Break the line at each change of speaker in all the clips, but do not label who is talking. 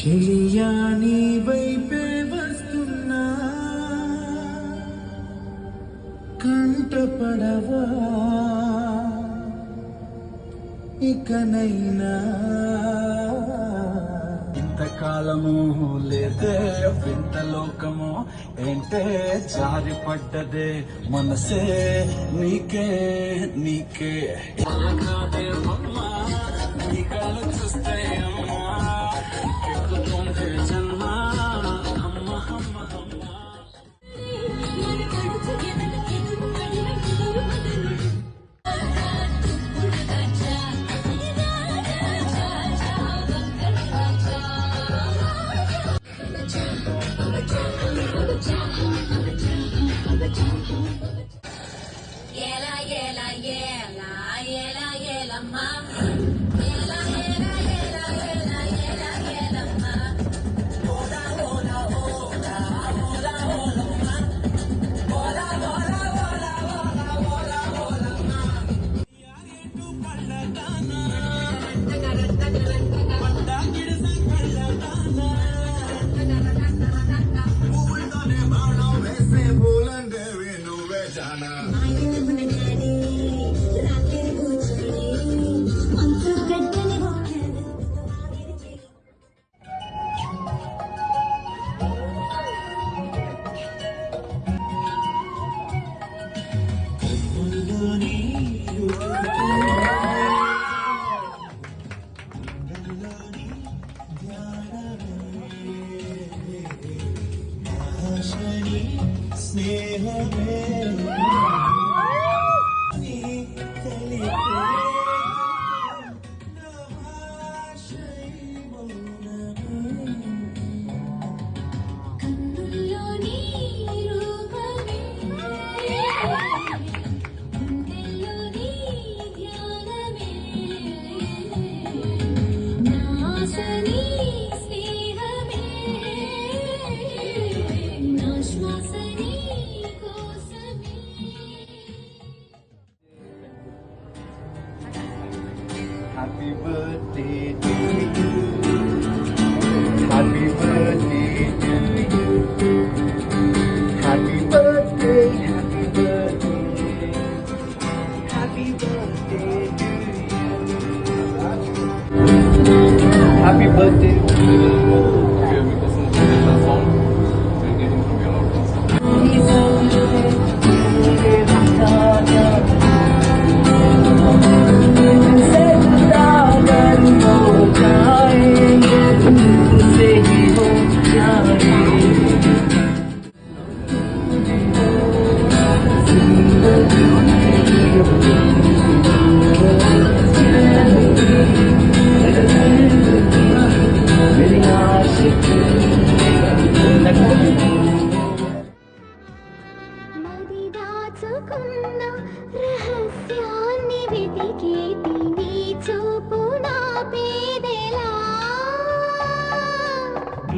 చెలియా నీ వైపే వస్తున్నా కంటపడవా ఇకనైనా ఇంతకాలము లేదే వింత లోకము ఏంటే జారి పడ్డదే మనసే నీకే నీకే చూస్తే స్నేహమే Happy birthday to you. Happy birthday to you. Happy birthday, happy birthday. Happy birthday to you. Happy birthday to you.
రహస్యాన్ని వెతికేటి నీ చూపు నా పేదెలా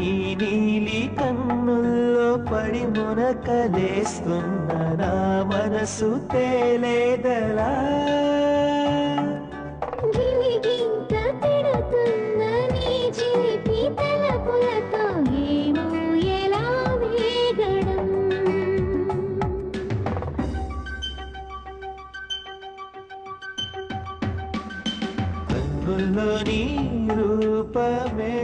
ఈ నీలి కన్నుల్లో పడి మునకలేస్తున్న నా మనసు తేలేదలా
గిలిగింత తిడుతున్న నీ చిలిపి తలపులతో ఏమో ఎలా వేగడం
కన్నుల్లో నీ రూపమే